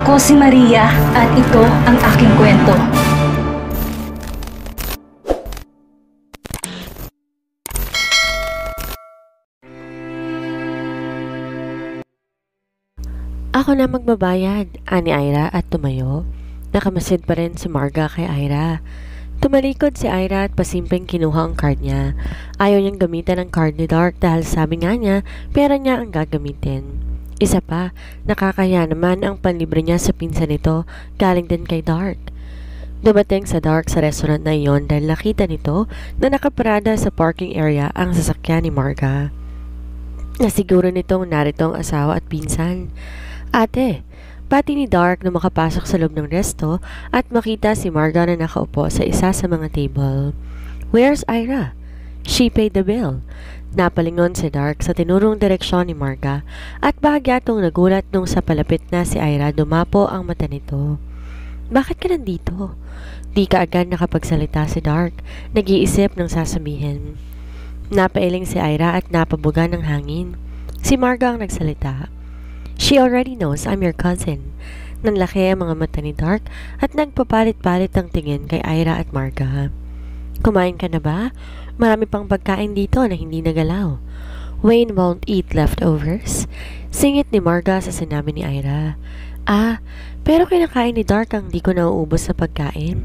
Ako si Maria at ito ang aking kwento. Ako na magbabayad, ani Ira at tumayo. Nakamasid pa rin si Marga kay Ira. Tumalikod si Ira at pasimpleng kinuha ang card niya. Ayaw niyang gamitan ang card ni Dark dahil sabi nga niya, pera niya ang gagamitin. Isa pa, nakakaya naman ang panlibre niya sa pinsan nito, galing din kay Dark. Dumating sa Dark sa restaurant na iyon dahil nakita nito na nakaparada sa parking area ang sasakyan ni Marga. Nasiguro nitong narito ang asawa at pinsan. Ate, pati ni Dark na makapasok sa loob ng resto at makita si Marga na nakaupo sa isa sa mga table. Where's Ira? She paid the bill. Napalingon si Dark sa tinurong direksyon ni Marga at bahagyatong nagulat nung sa palapit na si Ira dumapo ang mata nito. Bakit ka nandito? Di ka agad nakapagsalita si Dark, nag-iisip ng sasabihin. Napailing si Ira at napabuga ng hangin. Si Marga ang nagsalita. She already knows I'm your cousin. Nanlaki ang mga mata ni Dark at nagpapalit-palit ang tingin kay Ira at Marga. Kumain ka na ba? Marami pang pagkain dito na hindi nagalaw. Wayne won't eat leftovers. Singit ni Marga sa sinabi ni Ira. Pero kinakain ni Dark ang di ko nauubos sa pagkain.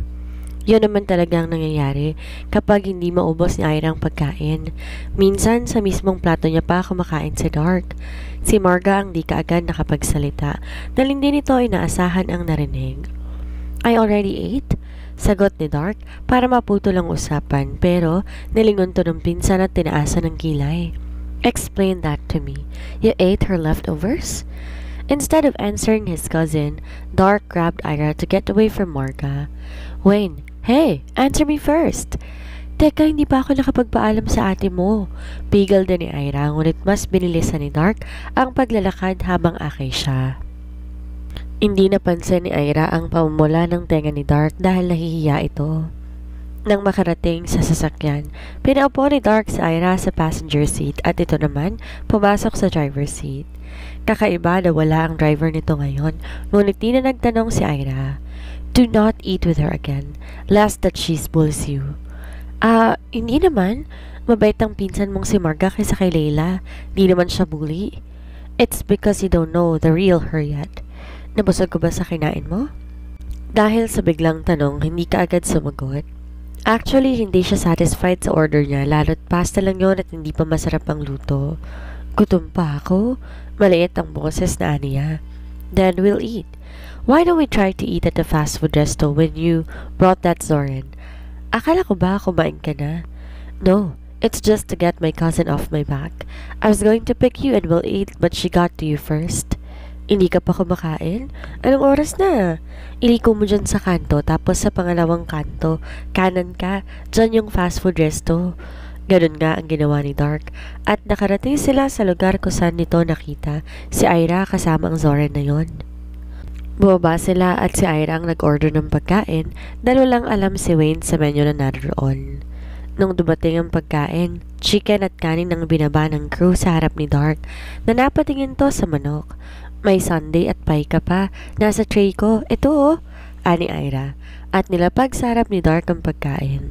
Yun naman talagang nangyayari kapag hindi maubos ni Ira ang pagkain. Minsan sa mismong plato niya pa kumakain si Dark. Si Marga ang di kaagad nakapagsalita dahil hindi nito inaasahan ang narinig. I already ate? Sagot ni Dark para maputol ang usapan pero nilingon to ng pinsan at tinaasan ng kilay. Explain that to me. You ate her leftovers? Instead of answering his cousin, Dark grabbed Ira to get away from Marga. Wayne, hey, answer me first. Teka, hindi pa ako nakapagpaalam sa ate mo. Pigil din ni Ira, ngunit mas binilisan ni Dark ang paglalakad habang akay siya. Hindi napansin ni Ira ang pamumula ng tenga ni Dark dahil nahihiya ito. Nang makarating sa sasakyan, pinaupo ni Dark si Ira sa passenger seat at ito naman pumasok sa driver's seat. Kakaiba na wala ang driver nito ngayon, ngunit di na nagtanong si Ira. Do not eat with her again, lest that she bullies you. Hindi naman. Mabait ang pinsan mong si Marga kaysa kay Layla. Di naman siya bully. It's because you don't know the real her yet. Nabusog ko ba sa kinain mo? Dahil sa biglang tanong, hindi ka agad sumagot. Actually, hindi siya satisfied sa order niya, lalo't pasta lang yun at hindi pa masarap ang luto. Gutom pa ako? Maliit ang boses na aniya. Then we'll eat. Why don't we try to eat at the fast food resto when you brought that Zoran? Akala ko ba kumain ka na? No, it's just to get my cousin off my back. I was going to pick you and we'll eat but she got to you first. Hindi ka pa kumakain? Anong oras na? Iliko mo dyan sa kanto tapos sa pangalawang kanto, kanan ka, dyan yung fast food resto. Ganun nga ang ginawa ni Dark at nakarating sila sa lugar kung saan nito nakita si Ira kasama ang Zoran na yon. Bumaba sila at si Ira ang nag-order ng pagkain dahil walang alam si Wayne sa menu na naroon. Nung dumating ang pagkain, chicken at kanin ang binaba ng crew sa harap ni Dark na napatingin to sa manok. May sundae at pie ka pa. Nasa tray ko. Ito oh, ani Ira. At nilapag sa harap ni Dark ang pagkain.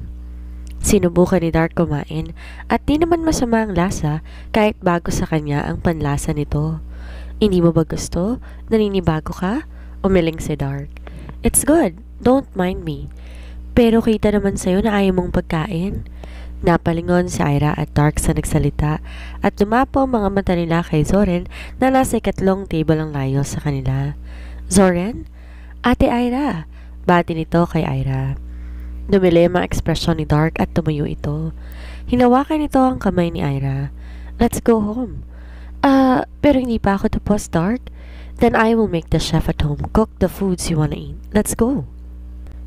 Sinubukan ni Dark kumain at di naman masama ang lasa kahit bago sa kanya ang panlasa nito. Hindi mo ba gusto? Naninibago ka? Umiling si Dark. It's good. Don't mind me. Pero kita naman sa'yo na ayaw mong pagkain. Napalingon si Ira at Dark sa nagsalita at dumapo ang mga mata nila kay Zoran na nasa ikatlong table ang layo sa kanila. Zoran? Ate Ira. Bati nito kay Ira. Dumilim ang ekspresyon ni Dark at tumayo ito. Hinawakan nito ang kamay ni Ira. Let's go home. Pero hindi pa ako tapos, Dark. Then I will make the chef at home cook the foods you wanna eat. Let's go.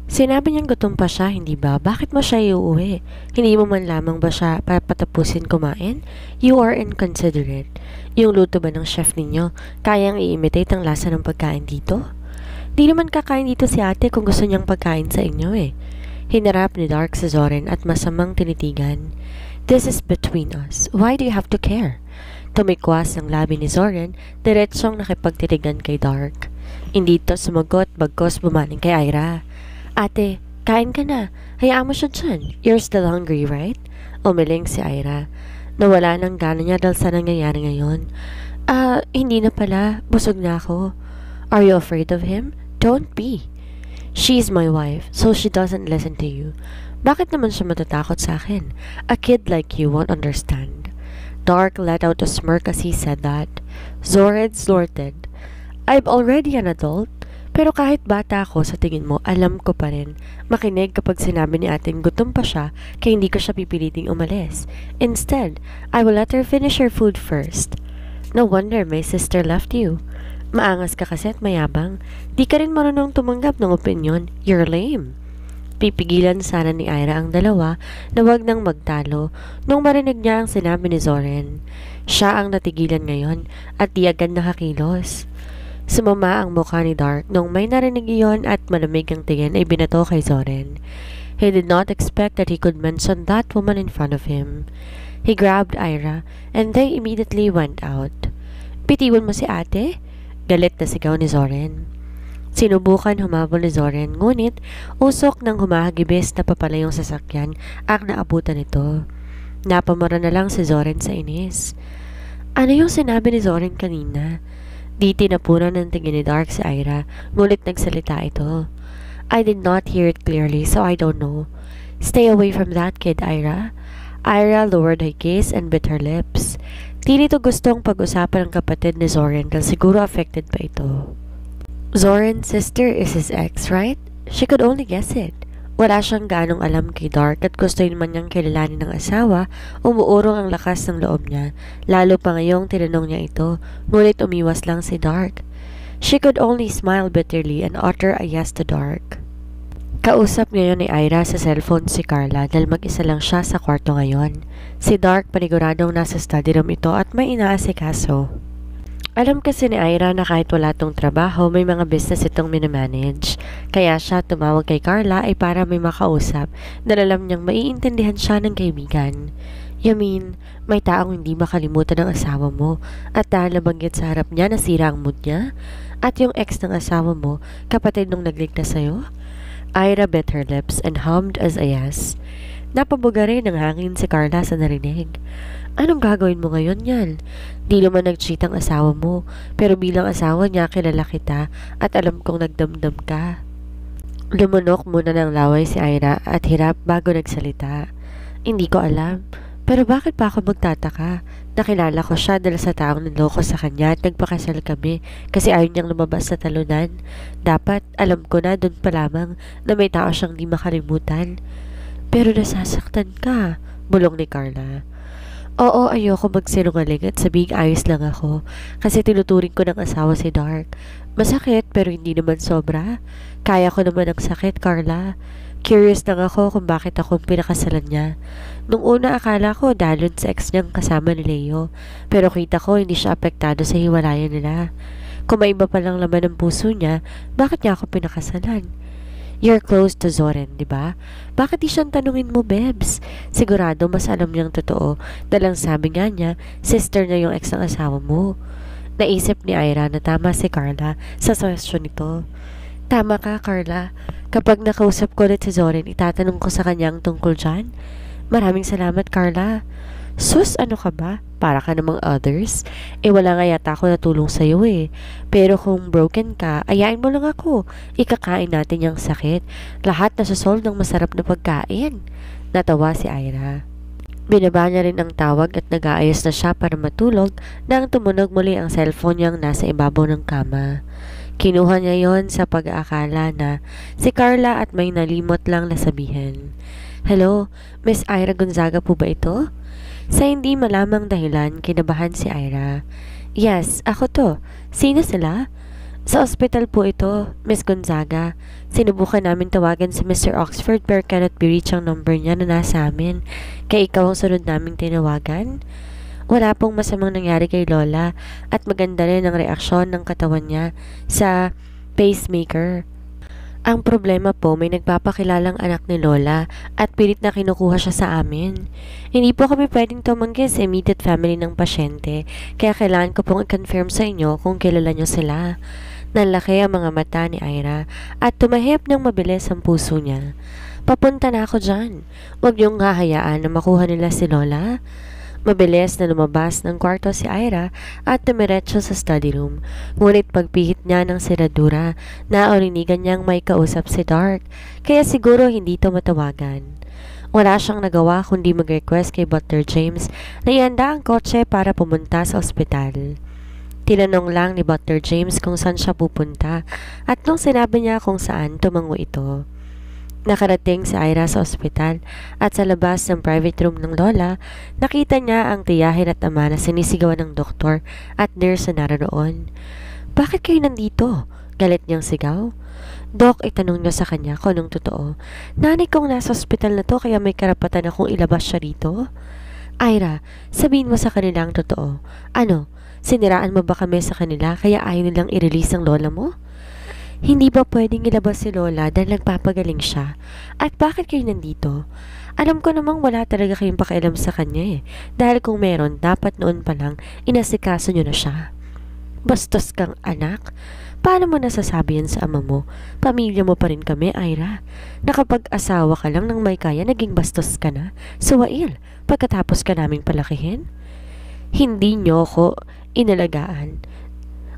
Sinabi niyang gutom pa siya, hindi ba? Bakit mo siya iuwi? Hindi mo man lamang ba siya papatapusin kumain? You are inconsiderate. Yung luto ba ng chef ninyo, kayang i-imitate ang lasa ng pagkain dito? Di naman kakain dito si ate kung gusto niyang pagkain sa inyo eh. Hinarap ni Dark sa Zoran at masamang tinitigan. This is between us. Why do you have to care? Tumikwas ang labi ni Zoran, diretsyong nakipagtitigan kay Dark. Hindi to sumagot bagkos bumaling kay Ira. Ate, kain ka na. Hayaan mo siya dyan. You're still hungry, right? Umiling si Ira. Nawala ng gana niya dahil sa nangyayari ngayon. Hindi na pala. Busog na ako. Are you afraid of him? Don't be. She's my wife, so she doesn't listen to you. Bakit naman siya matatakot sa akin? A kid like you won't understand. Dark let out a smirk as he said that. Zoran snorted. I'm already an adult. Pero kahit bata ako, sa tingin mo, alam ko pa rin. Makinig kapag sinabi ni ating gutom pa siya, kaya hindi ko siya pipiliting umalis. Instead, I will let her finish her food first. No wonder my sister left you. Maangas ka kasi at mayabang. Di ka rin marunong tumanggap ng opinyon. You're lame. Pipigilan sana ni Ira ang dalawa na wag nang magtalo nung marinig niya ang sinabi ni Zoran. Siya ang natigilan ngayon at di agad nakakilos. Sumama ang mukha ni Dark nung may narinig iyon at malamig ang tingin ay binato kay Zoran. He did not expect that he could mention that woman in front of him. He grabbed Ira and they immediately went out. Bitiwan mo si ate? Galit na sigaw ni Zoran. Sinubukan humabol ni Zoran ngunit usok ng humahagibis na papalayong sasakyan ang naabutan nito. Napamara na lang si Zoran sa inis. Ano yung sinabi ni Zoran kanina? Di tinapunan ng tingin ni Dark si Ira ngunit nagsalita ito. I did not hear it clearly so I don't know. Stay away from that kid, Ira. Ira lowered her gaze and bit her lips. Di nito gustong pag-usapan ang kapatid ni Zoran dahil siguro affected pa ito. Zoran's sister is his ex, right? She could only guess it. Wala siyang ganong alam kay Dark at gusto naman niyang kilalanin ng asawa, umuurong ang lakas ng loob niya, lalo pa ngayong tinanong niya ito, ngunit umiwas lang si Dark. She could only smile bitterly and utter a yes to Dark. Kausap ngayon ni Ira sa cellphone si Carla dahil mag-isa lang siya sa kwarto ngayon. Si Dark paniguradong nasa study room ito at may inaasikaso. Alam kasi ni Ira na kahit wala tong trabaho, may mga business itong minamanage. Kaya siya tumawag kay Carla ay para may makausap na alam niyang maiintindihan siya ng kaibigan. Yamin, may taong hindi makalimutan ng asawa mo at dahil nabanggit sa harap niya nasira ang mood niya? At yung ex ng asawa mo, kapatid nung nagligtas sa'yo? Ira bit her lips and hummed as a yes. Napabuga rin ng hangin si Carla sa narinig. Anong gagawin mo ngayon yan? Di naman nag-cheat ang asawa mo, pero bilang asawa niya kilala kita at alam kong nagdamdam ka. Lumunok muna ng laway si Ira at hirap bago nagsalita. Hindi ko alam, pero bakit pa ako magtataka? Nakilala ko siya dahil sa taong niloko sa kanya at nagpakasal kami kasi ayaw niyang lumabas sa talunan. Dapat alam ko na doon pa lamang na may tao siyang di makalimutan. Pero nasasaktan ka, bulong ni Carla. Oo, ayoko magsinungaling at sabihing ayos lang ako kasi tinuturing ko ng asawa si Dark. Masakit pero hindi naman sobra. Kaya ko naman ang sakit, Carla. Curious lang ako kung bakit ako pinakasalan niya. Nung una akala ko dahil sa ex niyang kasama ni Leo, pero kita ko hindi siya apektado sa hiwalayan nila. Kung may iba palang laman ng puso niya, bakit niya ako pinakasalan? You're close to Zoran, di ba? Bakit di siyang tanungin mo, Bebs? Sigurado mas alam niyang totoo dahil ang sabi nga niya, sister niya yung ex ng asawa mo. Naisip ni Ira na tama si Carla sa suggestion nito. Tama ka, Carla. Kapag nakausap ko ulit si Zoran, itatanong ko sa kanya ang tungkol dyan. Maraming salamat, Carla. Sus, ano ka ba? Para ka namang others? Wala nga yata ako natulong sa'yo eh. Pero kung broken ka, ayain mo lang ako. Ikakain natin yung sakit. Lahat nasusolve ng masarap na pagkain. Natawa si Ira. Binaba niya rin ang tawag at nag-aayos na siya para matulog nang tumunog muli ang cellphone niyang nasa ibabaw ng kama. Kinuha niya yon sa pag-aakala na si Carla at may nalimot lang na sabihin. Hello, Miss Ira Gonzaga po ba ito? Sa hindi malamang dahilan, kinabahan si Ira. Yes, ako to. Sino sila? Sa ospital po ito, Miss Gonzaga. Sinubukan namin tawagan si Mr. Oxford pero cannot be reached ang number niya na nasa amin. Kaya ikaw ang sunod naming tinawagan? Wala pong masamang nangyari kay Lola at maganda rin ang reaksyon ng katawan niya sa pacemaker. Ang problema po, may nagpapakilalang anak ni Lola at pilit na kinukuha siya sa amin. Hindi po kami pwedeng tumanggi sa immediate family ng pasyente, kaya kailangan ko pong i-confirm sa inyo kung kilala niyo sila. Nanlaki ang mga mata ni Ira at tumahip ng mabilis ang puso niya. Papunta na ako dyan. Huwag niyong hahayaan na makuha nila si Lola. Mabilis na lumabas ng kwarto si Ira at tumiretso sa study room. Ngunit pagpihit niya ng seradura, naurinigan niyang may kausap si Dark, kaya siguro hindi ito matawagan. Wala siyang nagawa kundi mag-request kay Butler James na ihanda ang kotse para pumunta sa ospital. Tinanong lang ni Butler James kung saan siya pupunta at nung sinabi niya kung saan, tumango ito. Nakarating si Ira sa ospital at sa labas ng private room ng Lola, nakita niya ang tiyahin at ama na sinisigawan ng doktor at nurse na naroon. "Bakit kayo nandito?" Galit niyang sigaw. "Dok," itanong niya sa kanya kung anong totoo. "Nanay kong nasa ospital na to kaya may karapatan akong ilabas siya rito." "Ira, sabihin mo sa kanila ang totoo. Ano, siniraan mo ba kami sa kanila kaya ayaw nilang i-release ang lola mo?" "Hindi ba pwedeng ilabas si Lola dahil nagpapagaling siya? At bakit kayo nandito? Alam ko namang wala talaga kayong pakialam sa kanya dahil kung meron, dapat noon pa lang inasikaso nyo na siya." "Bastos kang anak. Paano mo nasasabi yan sa ama mo? Pamilya mo pa rin kami, Ira. Nakapag-asawa ka lang ng may kaya, naging bastos ka na. Suwail, pagkatapos ka naming palakihin. Hindi nyo ko inalagaan.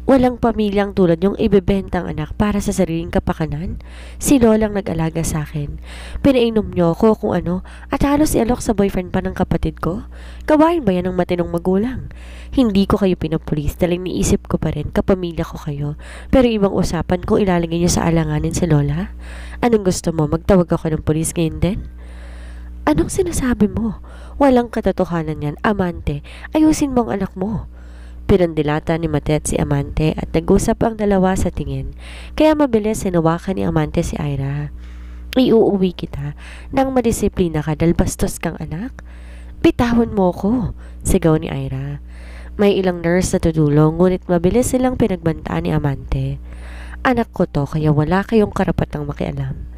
Walang pamilyang tulad yung ibebentang anak para sa sariling kapakanan. Si Lolang nag-alaga sa akin. Pinainom niyo ako kung ano at halos ialok sa boyfriend pa ng kapatid ko. Gawain ba yan ng matinong magulang? Hindi ko kayo pinapulis dahil iniisip ko pa rin kapamilya ko kayo. Pero ibang usapan kung ilalagay niyo sa alanganin si Lola. Anong gusto mo? Magtawag ako ng pulis ngayon din?" "Anong sinasabi mo? Walang katotohanan yan, Amante. Ayusin mo ang anak mo." Pinandilata ni Matet si Amante at nag-usap ang dalawa sa tingin, kaya mabilis hinawakan ni Amante si Ira. "Iuuwi kita nang madisiplina ka dahil bastos kang anak." "Bitawan mo ko," sigaw ni Ira. May ilang nurse na tutulong ngunit mabilis silang pinagbantaan ni Amante. "Anak ko to kaya wala kayong karapatang makialam."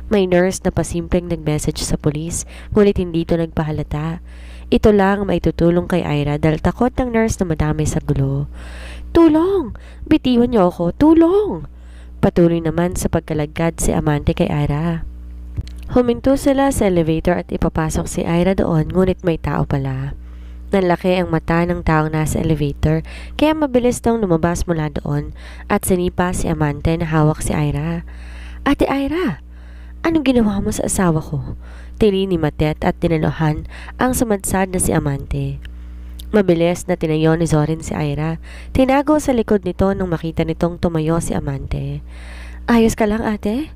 May nurse na pasimpleng nag-message sa pulis ngunit hindi ito nagpahalata. Ito lang may tutulong kay Ira dahil takot ng nurse na madamay sa gulo. "Tulong! Bitiwan niyo ako! Tulong!" Patuloy naman sa pagkalagad si Amante kay Ira. Huminto sila sa elevator at ipapasok si Ira doon ngunit may tao pala. Nanlaki ang mata ng taong nasa elevator kaya mabilis tong lumabas mula doon at sinipa si Amante na hawak si Ira. "Ate Ira, anong ginawa mo sa asawa ko?" Tili ni Matet at tinalohan ang sumadsad na si Amante. Mabilis na tinayo ni Zorin si Ira. Tinago sa likod nito nung makita nitong tumayo si Amante. "Ayos ka lang, ate?"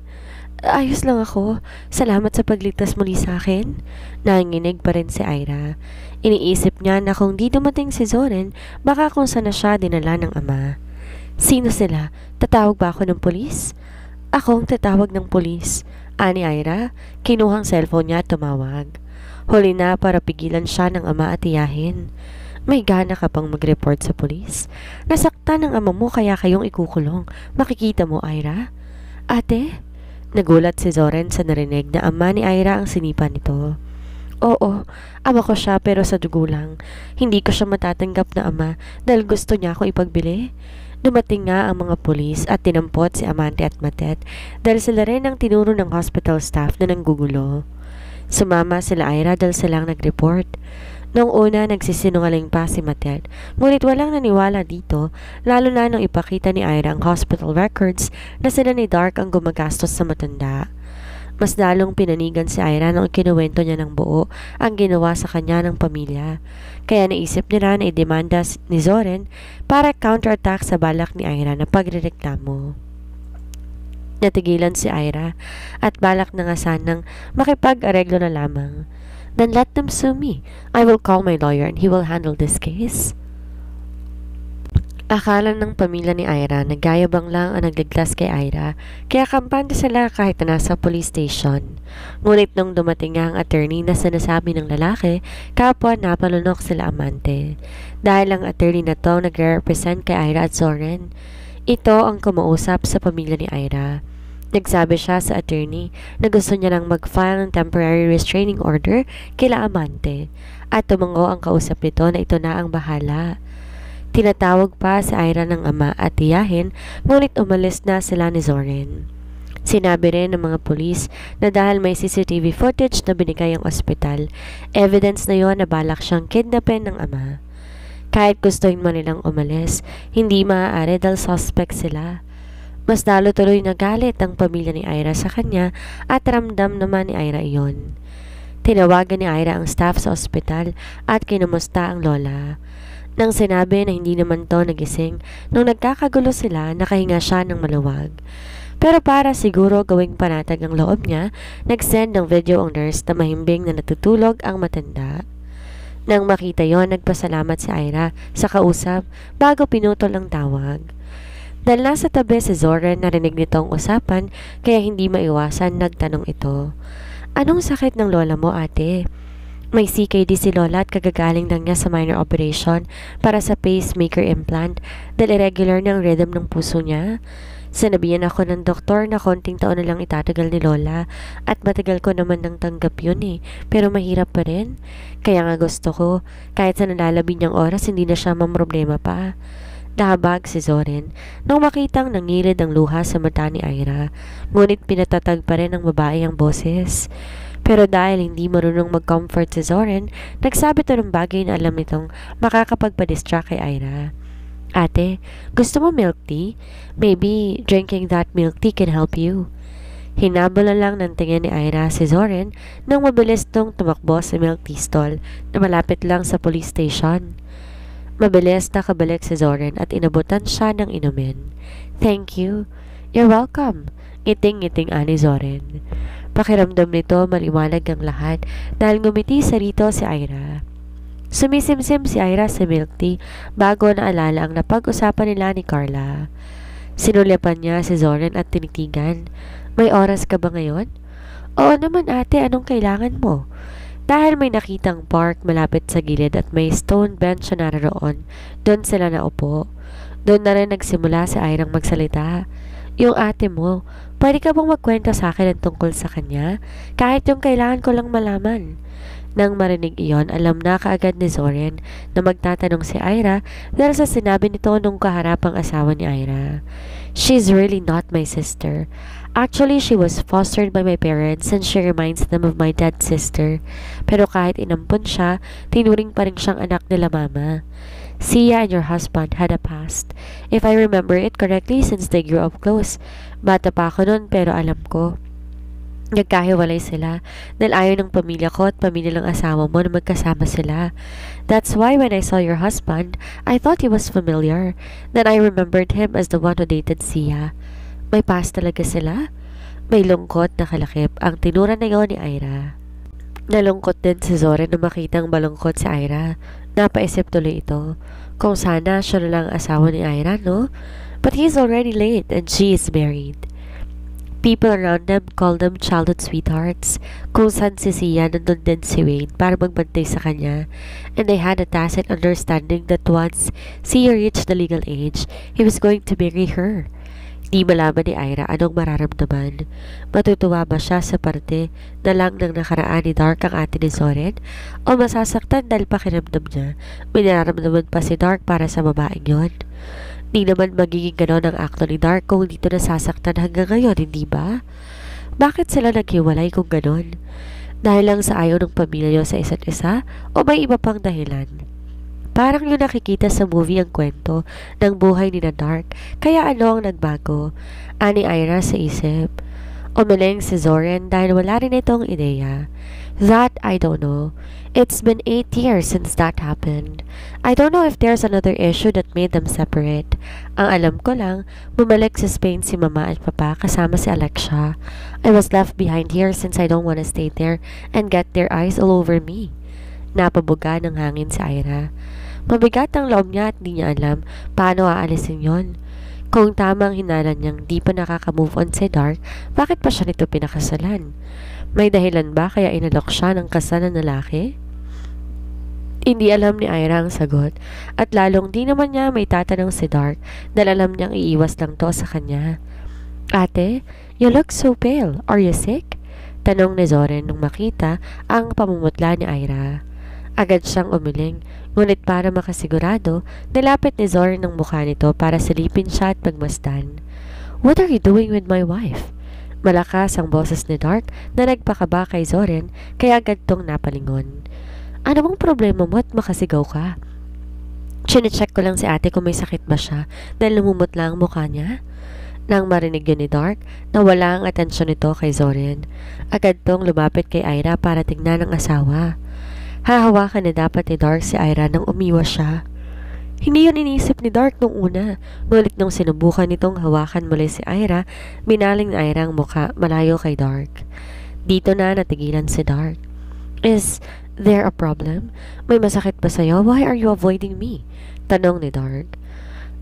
"Ayos lang ako. Salamat sa pagligtas muli sa akin." Nanginginig pa rin si Ira. Iniisip niya na kung di dumating si Zorin, baka kung saan na siya dinala ng ama. "Sino sila? Tatawag ba ako ng pulis?" "Ako ang tatawag ng pulis," ani Ira. Kinuhang cellphone niya at tumawag. Huli na para pigilan siya ng ama at tiyahin. "May gana ka pang mag-report sa pulis? Nasaktan ng ama mo kaya kayong ikukulong. Makikita mo, Ira." "Ate?" Nagulat si Zoren sa narinig na ama ni Ira ang sinipa nito. "Oo, ama ko siya pero sa dugo lang. Hindi ko siya matatanggap na ama dahil gusto niya ako ipagbili." Dumating nga ang mga pulis at tinampot si Amante at Matet dahil sila rin ang tinuro ng hospital staff na nanggugulo. Sumama sila Ira dahil silang nag-report. Noong una nagsisinungaling pa si Matet, ngunit walang naniwala dito lalo na nung ipakita ni Ira ang hospital records na sila ni Dark ang gumagastos sa matanda. Mas lalong pinanigan si Ira nung kinuwento niya ng buo ang ginawa sa kanya ng pamilya. Kaya naisip nila na idemanda ni Zoren para counterattack sa balak ni Ira na pagrereklamo. Natigilan si Ira at balak na nga sanang makipag-areglo na lamang. "Then let them sue me. I will call my lawyer and he will handle this case." Akala ng pamilya ni Ira na gayabang lang ang nagligtas kay Ira, kaya kampante sila kahit na nasa police station. Ngunit nung dumating nga ang attorney na sinasabi ng lalaki, kapwa napalunok sila Amante. Dahil ang attorney na to nagre-represent kay Ira at Zoren. Ito ang kumausap sa pamilya ni Ira. Nagsabi siya sa attorney na gusto niya lang mag-file ng temporary restraining order kila Amante at tumango ang kausap nito na ito na ang bahala. Tinatawag pa si Ira ng ama at tiyahin, ngunit umalis na sila ni Zoren. Sinabi rin ng mga pulis na dahil may CCTV footage na binigay ang ospital, evidence na yon na balak siyang kidnapin ng ama. Kahit gustuhin man nilang umalis, hindi maaari dahil suspect sila. Mas lalo tuloy nagalit ang pamilya ni Ira sa kanya at ramdam naman ni Ira iyon. Tinawagan ni Ira ang staff sa ospital at kinumusta ang lola. Nang sinabi na hindi naman to nagising, nung nagkakagulo sila, nakahinga siya ng maluwag. Pero para siguro gawing panatag ang loob niya, nag-send ng video ang nurse na mahimbing na natutulog ang matanda. Nang makita yon, nagpasalamat si Ira sa kausap bago pinutol ang tawag. Dahil nasa tabi si Zoren, narinig nito ang usapan kaya hindi maiwasan nagtanong ito. Anong sakit ng lola mo, ate? May CKD si lola at kagagaling lang niya sa minor operation para sa pacemaker implant dahil irregular ng rhythm ng puso niya. Sinabihan ako ng doktor na konting taon na lang itatagal ni lola at matagal ko naman nang tanggap yun pero mahirap pa rin. Kaya nga gusto ko, kahit sa nalalabi niyang oras hindi na siya mamroblema pa. Dahabag si Zoren nang makitang nangilid ang luha sa mata ni Ira, ngunit pinatatag pa rin ng babae ang boses. Pero dahil hindi marunong mag-comfort si Zoren, nagsabi to ng bagay na alam nitong makakapagpa-distract kay Ira. Ate, gusto mo milk tea? Maybe drinking that milk tea can help you. Hinabol na lang ng tingin ni Ira si Zoren nang mabilis tong tumakbo sa milk tea stall na malapit lang sa police station. Mabilis nakabalik si Zoren at inabutan siya ng inumin. Thank you. You're welcome. Ngiting-ngiting ani Zoren. Pakiramdam nito maliwanag ang lahat dahil ngumiti sa rito si Ira. Sumisimsim si Ira sa milk tea bago naalala ang napag-usapan nila ni Carla. Sinulyapan niya si Zoren at tinitigan. May oras ka ba ngayon? Oo naman ate, anong kailangan mo? Dahil may nakitang park malapit sa gilid at may stone bench na naroon, doon sila naupo. Doon na rin nagsimula si Irang magsalita. Yung ate mo, pwede ka bang magkwento sa akin ang tungkol sa kanya? Kahit yung kailangan ko lang malaman. Nang marinig iyon, alam na kaagad ni Zoren na magtatanong si Ira dahil sa sinabi nito nung kaharapang asawa ni Ira. She's really not my sister. Actually, she was fostered by my parents and she reminds them of my dead sister. Pero kahit inampun siya, tinuring pa rin siyang anak nila mama. Sia and your husband had a past. If I remember it correctly, since they grew up close. Bata pa ako noon pero alam ko. Nagkahiwalay sila dahil ayaw ng pamilya ko at pamilya ng asawa mo na magkasama sila. That's why when I saw your husband, I thought he was familiar. Then I remembered him as the one who dated Sia. May past talaga sila? May lungkot na kalakip ang tinura na yon ni Ira. Nalungkot din si Zoren na makitang malungkot si Ira. Napaisip tuloy ito. Kung sana siya na lang asawa ni Ira, no? But he's already late and she is married. People around them call them childhood sweethearts. Kung saan si Sia, nandun din si Wayne para magbantay sa kanya. And they had a tacit understanding that once Sia reached the legal age, he was going to marry her. Di malaman ni Ira anong mararamdaman. Matutuwa ba siya sa parte na lang ng nakaraan ni Dark ang ate ni Zoren? O masasaktan dahil pakiramdam niya may nararamdaman pa si Dark para sa babaeng yon? Di naman magiging ganon ang akto ni Dark kung dito nasasaktan hanggang ngayon, hindi ba? Bakit sila naghiwalay kung ganon? Dahil lang sa ayaw ng pamilya sa isa't isa o may iba pang dahilan? Parang yung nakikita sa movie ang kwento ng buhay ni na Dark, kaya ano ang nagbago? Ani Ira sa isip. Umiling si Zoren dahil wala rin itong ideya. That I don't know. It's been 8 years since that happened. I don't know if there's another issue that made them separate. Ang alam ko lang, bumalik sa Spain si Mama at Papa kasama si Alexia. I was left behind here since I don't want to stay there and get their eyes all over me. Napabuga ng hangin si Ira. Mabigat ang loob niya at di niya alam paano aalisin yon. Kung tamang hinala niyang di pa nakaka-move on si Dark, bakit pa siya nito pinakasalan? May dahilan ba kaya inalok siya ng kasal na lalaki? Hindi alam ni Ira ang sagot at lalong di naman niya may tatanong si Dark dahil alam niyang iiwas lang to sa kanya. Ate, you look so pale. Are you sick? Tanong ni Zoren nung makita ang pamumutla ni Ira. Agad siyang umiling. Ngunit para makasigurado, nilapit ni Zoren ang mukha nito para silipin siya at pagmasdan. "What are you doing with my wife?" Malakas ang boses ni Dark na nagpakaba kay Zoren kaya agad tong napalingon. "Ano bang problema mo at makasigaw ka?" "Chinecheck ko lang si ate kung may sakit ba siya dahil lumumot lang ang mukha niya." Nang marinig yun ni Dark, nawala ang atensyon nito kay Zoren. Agad tong lumapit kay Ira para tignan ang asawa. Hahawakan na dapat ni Dark si Ira nang umiwas siya. Hindi yun iniisip ni Dark nung una, ngunit nung sinubukan nitong hawakan muli si Ira, minaling ni Ira ang mukha malayo kay Dark. Dito na natigilan si Dark. "Is there a problem? May masakit ba sa'yo? Why are you avoiding me?" Tanong ni Dark.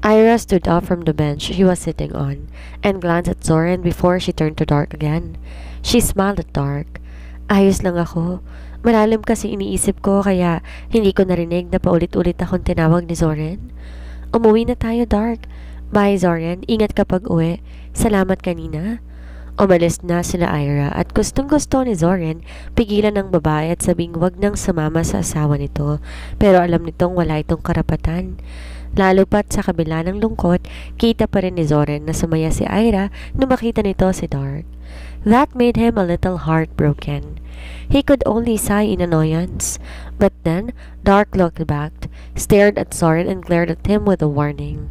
Ira stood up from the bench she was sitting on and glanced at Zoren before she turned to Dark again. She smiled at Dark. "Ayos lang ako. Malalim kasi iniisip ko kaya hindi ko narinig na paulit-ulit akong tinawag ni Zoren." "Umuwi na tayo, Dark." "Bye, Zoren. Ingat kapag uwi. Salamat kanina." Umalis na sila Ira at gustong-gusto ni Zoren pigilan ng babae at sabing wag nang sumama sa asawa nito, pero alam nitong wala itong karapatan. Lalo pat sa kabila ng lungkot, kita pa rin ni Zoren na sumaya si Ira nung makita nito si Dark. That made him a little heartbroken. He could only sigh in annoyance. But then, Dark looked back, stared at Zoren and glared at him with a warning.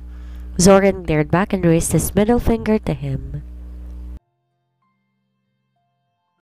Zoren glared back and raised his middle finger to him.